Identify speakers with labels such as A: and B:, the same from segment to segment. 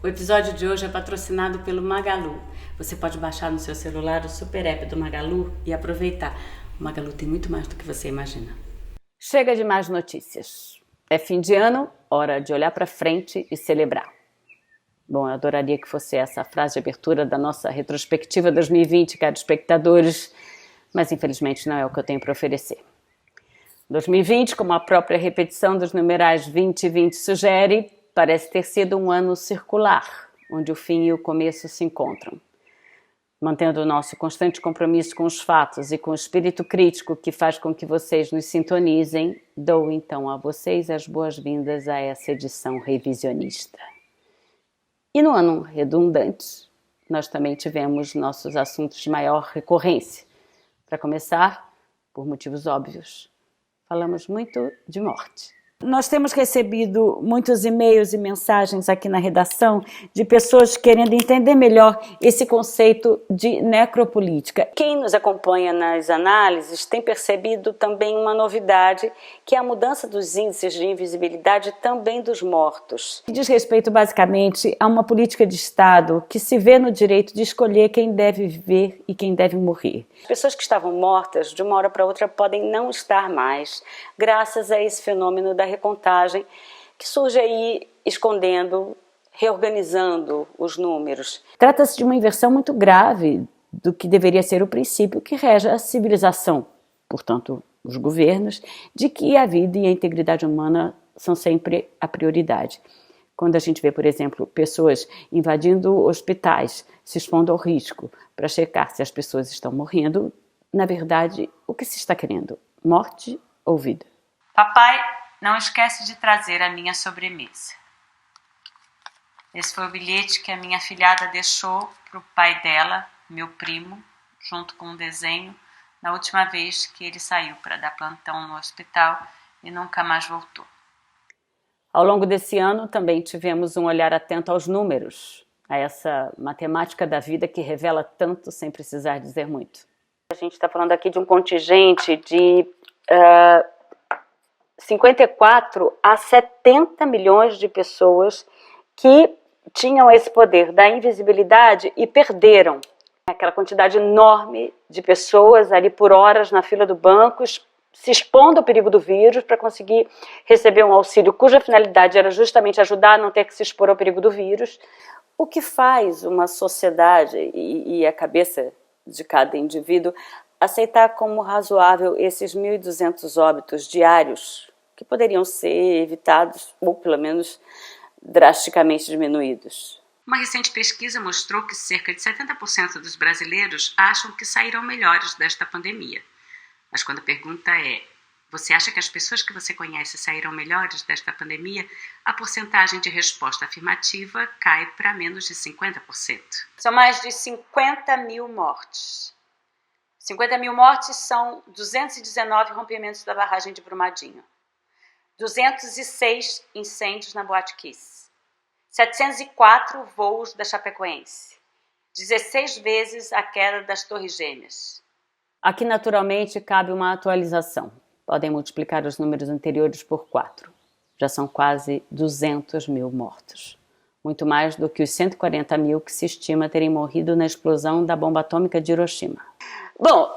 A: O episódio de hoje é patrocinado pelo Magalu. Você pode baixar no seu celular o super app do Magalu e aproveitar. O Magalu tem muito mais do que você imagina. Chega de mais notícias. É fim de ano, hora de olhar para frente e celebrar. Bom, eu adoraria que fosse essa a frase de abertura da nossa retrospectiva 2020, caros espectadores, mas infelizmente não é o que eu tenho para oferecer. 2020, como a própria repetição dos numerais 20 e 20 sugere, parece ter sido um ano circular, onde o fim e o começo se encontram. Mantendo o nosso constante compromisso com os fatos e com o espírito crítico que faz com que vocês nos sintonizem, dou então a vocês as boas-vindas a essa edição revisionista. E no ano redundante, nós também tivemos nossos assuntos de maior recorrência. Para começar, por motivos óbvios, falamos muito de morte. Nós temos recebido muitos e-mails e mensagens aqui na redação de pessoas querendo entender melhor esse conceito de necropolítica. Quem nos acompanha nas análises tem percebido também uma novidade, que é a mudança dos índices de invisibilidade também dos mortos. Diz respeito basicamente a uma política de Estado que se vê no direito de escolher quem deve viver e quem deve morrer. As pessoas que estavam mortas de uma hora para outra podem não estar mais, graças a esse fenômeno da recontagem que surge aí escondendo, reorganizando os números. Trata-se de uma inversão muito grave do que deveria ser o princípio que rege a civilização, portanto, os governos, de que a vida e a integridade humana são sempre a prioridade. Quando a gente vê, por exemplo, pessoas invadindo hospitais, se expondo ao risco para checar se as pessoas estão morrendo, na verdade, o que se está querendo? Morte ou vida?
B: Papai, não esquece de trazer a minha sobremesa. Esse foi o bilhete que a minha filhada deixou para o pai dela, meu primo, junto com um desenho, na última vez que ele saiu para dar plantão no hospital e nunca mais voltou.
A: Ao longo desse ano também tivemos um olhar atento aos números, a essa matemática da vida que revela tanto sem precisar dizer muito. A gente está falando aqui de um contingente de 54 a 70 milhões de pessoas que tinham esse poder da invisibilidade e perderam. Aquela quantidade enorme de pessoas ali por horas na fila do banco, se expondo ao perigo do vírus para conseguir receber um auxílio cuja finalidade era justamente ajudar a não ter que se expor ao perigo do vírus. O que faz uma sociedade e a cabeça de cada indivíduo aceitar como razoável esses 1.200 óbitos diários que poderiam ser evitados ou pelo menos drasticamente diminuídos.
B: Uma recente pesquisa mostrou que cerca de 70% dos brasileiros acham que sairão melhores desta pandemia. Mas quando a pergunta é: você acha que as pessoas que você conhece saíram melhores desta pandemia? A porcentagem de resposta afirmativa cai para menos de 50%.
A: São mais de 50 mil mortes. 50 mil mortes são 219 rompimentos da barragem de Brumadinho, 206 incêndios na Boate Kiss, 704 voos da Chapecoense, 16 vezes a queda das Torres Gêmeas. Aqui, naturalmente, cabe uma atualização. Podem multiplicar os números anteriores por 4. Já são quase 200 mil mortos. Muito mais do que os 140 mil que se estima terem morrido na explosão da bomba atômica de Hiroshima. Bom,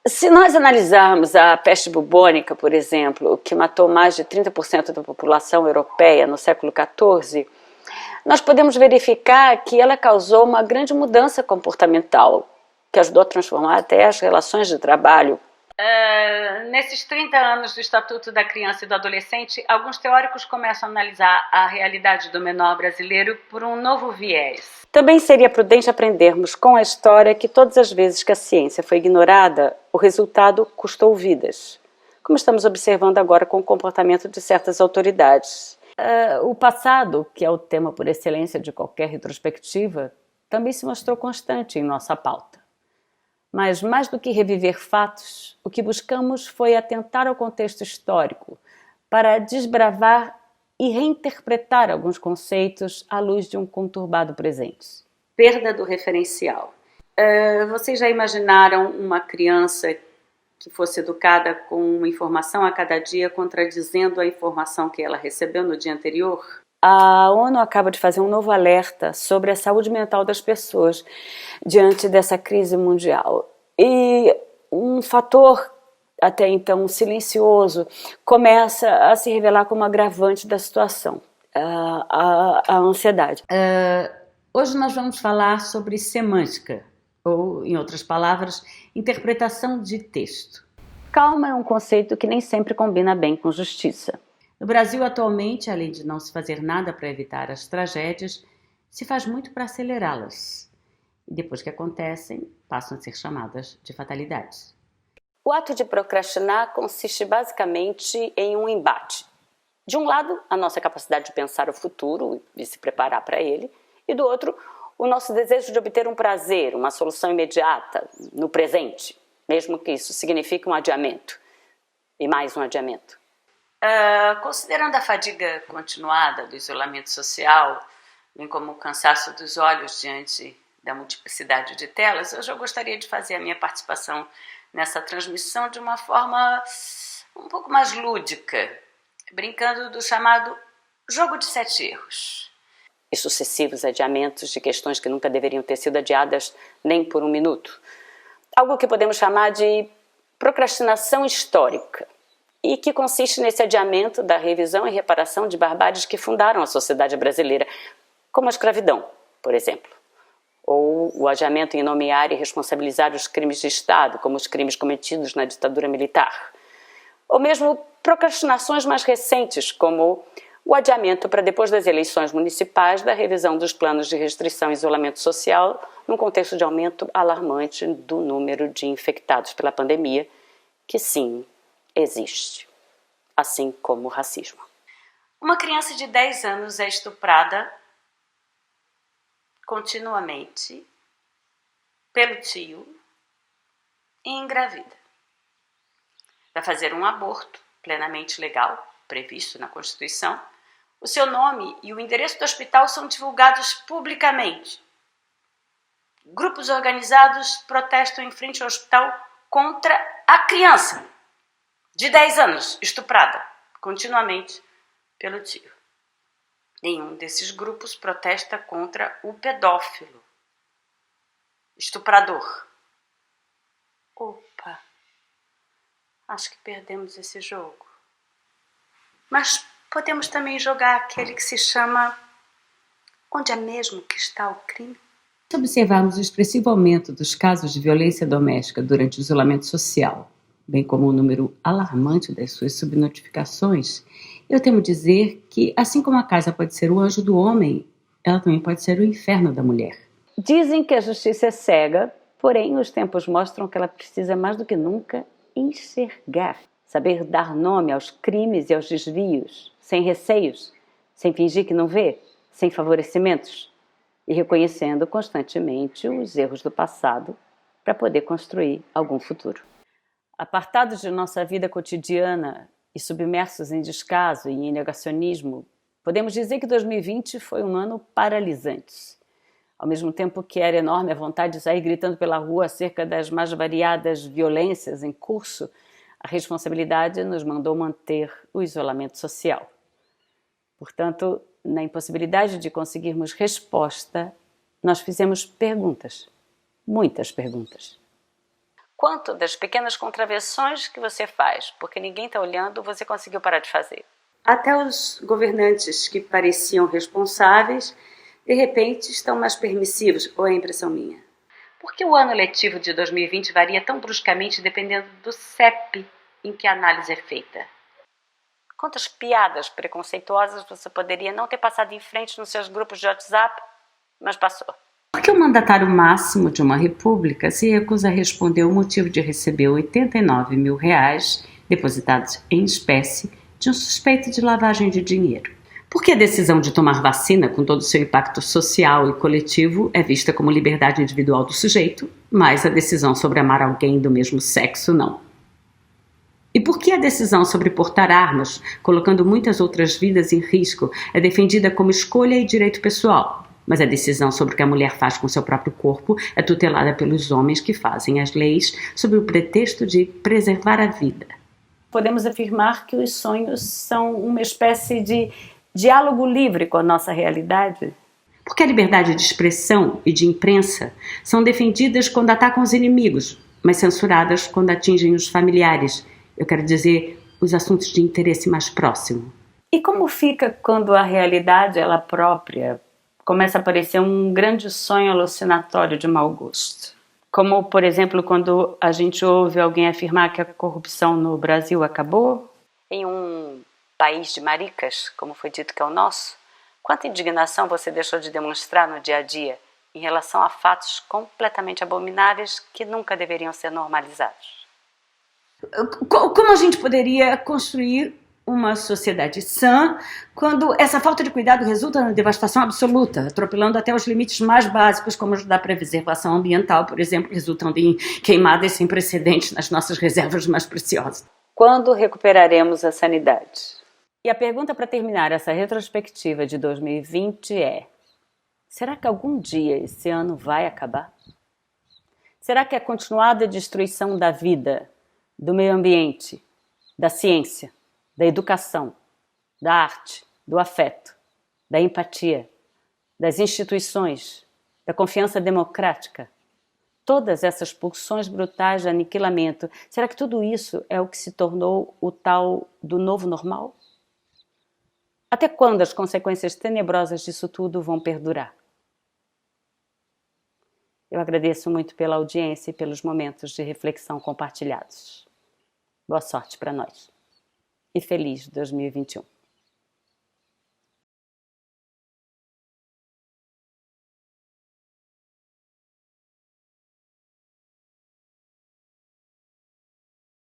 A: se nós analisarmos a peste bubônica, por exemplo, que matou mais de 30% da população europeia no século XIV, nós podemos verificar que ela causou uma grande mudança comportamental, que ajudou a transformar até as relações de trabalho. Nesses 30 anos do Estatuto da Criança e do Adolescente, alguns teóricos começam a analisar a realidade do menor brasileiro por um novo viés. Também seria prudente aprendermos com a história que todas as vezes que a ciência foi ignorada, o resultado custou vidas, como estamos observando agora com o comportamento de certas autoridades. O passado, que é o tema por excelência de qualquer retrospectiva, também se mostrou constante em nossa pauta. Mas, mais do que reviver fatos, o que buscamos foi atentar ao contexto histórico para desbravar e reinterpretar alguns conceitos à luz de um conturbado presente. Perda do referencial. Vocês já imaginaram uma criança que fosse educada com uma informação a cada dia contradizendo a informação que ela recebeu no dia anterior? A ONU acaba de fazer um novo alerta sobre a saúde mental das pessoas diante dessa crise mundial. E um fator até então silencioso começa a se revelar como agravante da situação, a ansiedade. Hoje nós vamos falar sobre semântica, ou, em outras palavras, interpretação de texto. Calma é um conceito que nem sempre combina bem com justiça. No Brasil, atualmente, além de não se fazer nada para evitar as tragédias, se faz muito para acelerá-las. E depois que acontecem, passam a ser chamadas de fatalidades. O ato de procrastinar consiste basicamente em um embate. De um lado, a nossa capacidade de pensar o futuro e se preparar para ele, e do outro, o nosso desejo de obter um prazer, uma solução imediata, no presente, mesmo que isso signifique um adiamento, e mais um adiamento. Considerando a fadiga continuada do isolamento social, bem como o cansaço dos olhos diante da multiplicidade de telas, hoje eu gostaria de fazer a minha participação nessa transmissão de uma forma um pouco mais lúdica, brincando do chamado jogo de 7 erros. E sucessivos adiamentos de questões que nunca deveriam ter sido adiadas nem por um minuto. Algo que podemos chamar de procrastinação histórica, e que consiste nesse adiamento da revisão e reparação de barbáries que fundaram a sociedade brasileira, como a escravidão, por exemplo. Ou o adiamento em nomear e responsabilizar os crimes de Estado, como os crimes cometidos na ditadura militar. Ou mesmo procrastinações mais recentes, como o adiamento para depois das eleições municipais da revisão dos planos de restrição e isolamento social, num contexto de aumento alarmante do número de infectados pela pandemia, que sim, existe, assim como o racismo. Uma criança de 10 anos é estuprada continuamente pelo tio e engravida. Para fazer um aborto plenamente legal, previsto na Constituição, o seu nome e o endereço do hospital são divulgados publicamente. Grupos organizados protestam em frente ao hospital contra a criança de 10 anos, estuprada continuamente pelo tio. Nenhum desses grupos protesta contra o pedófilo, estuprador. Opa, acho que perdemos esse jogo. Mas podemos também jogar aquele que se chama Onde é mesmo que está o crime? Se observarmos o expressivo aumento dos casos de violência doméstica durante o isolamento social, bem como o número alarmante das suas subnotificações, eu temo dizer que, assim como a casa pode ser o anjo do homem, ela também pode ser o inferno da mulher. Dizem que a justiça é cega, porém os tempos mostram que ela precisa mais do que nunca enxergar, saber dar nome aos crimes e aos desvios, sem receios, sem fingir que não vê, sem favorecimentos, e reconhecendo constantemente os erros do passado para poder construir algum futuro. Apartados de nossa vida cotidiana e submersos em descaso e em negacionismo, podemos dizer que 2020 foi um ano paralisante. Ao mesmo tempo que era enorme a vontade de sair gritando pela rua acerca das mais variadas violências em curso, a responsabilidade nos mandou manter o isolamento social. Portanto, na impossibilidade de conseguirmos resposta, nós fizemos perguntas, muitas perguntas. Quanto das pequenas contravenções que você faz, porque ninguém está olhando, você conseguiu parar de fazer? Até os governantes que pareciam responsáveis, de repente estão mais permissivos, ou é impressão minha? Por que o ano letivo de 2020 varia tão bruscamente dependendo do CEP em que a análise é feita? Quantas piadas preconceituosas você poderia não ter passado em frente nos seus grupos de WhatsApp, mas passou? Por que o mandatário máximo de uma república se recusa a responder o motivo de receber 89 mil reais depositados em espécie de um suspeito de lavagem de dinheiro? Por que a decisão de tomar vacina, com todo o seu impacto social e coletivo, é vista como liberdade individual do sujeito, mas a decisão sobre amar alguém do mesmo sexo não? E por que a decisão sobre portar armas, colocando muitas outras vidas em risco, é defendida como escolha e direito pessoal, mas a decisão sobre o que a mulher faz com seu próprio corpo é tutelada pelos homens que fazem as leis sob o pretexto de preservar a vida? Podemos afirmar que os sonhos são uma espécie de Diálogo livre com a nossa realidade? Porque a liberdade de expressão e de imprensa são defendidas quando atacam os inimigos, mas censuradas quando atingem os familiares. Eu quero dizer, os assuntos de interesse mais próximo. E como fica quando a realidade, ela própria, começa a parecer um grande sonho alucinatório de mau gosto? Como, por exemplo, quando a gente ouve alguém afirmar que a corrupção no Brasil acabou? Em um país de maricas, como foi dito que é o nosso, quanta indignação você deixou de demonstrar no dia a dia em relação a fatos completamente abomináveis que nunca deveriam ser normalizados? Como a gente poderia construir uma sociedade sã quando essa falta de cuidado resulta na devastação absoluta, atropelando até os limites mais básicos, como os da preservação ambiental, por exemplo, resultando em queimadas sem precedentes nas nossas reservas mais preciosas? Quando recuperaremos a sanidade? E a pergunta para terminar essa retrospectiva de 2020 é: será que algum dia esse ano vai acabar? Será que a continuada destruição da vida, do meio ambiente, da ciência, da educação, da arte, do afeto, da empatia, das instituições, da confiança democrática, todas essas pulsões brutais de aniquilamento, será que tudo isso é o que se tornou o tal do novo normal? Até quando as consequências tenebrosas disso tudo vão perdurar? Eu agradeço muito pela audiência e pelos momentos de reflexão compartilhados. Boa sorte para nós. E feliz 2021.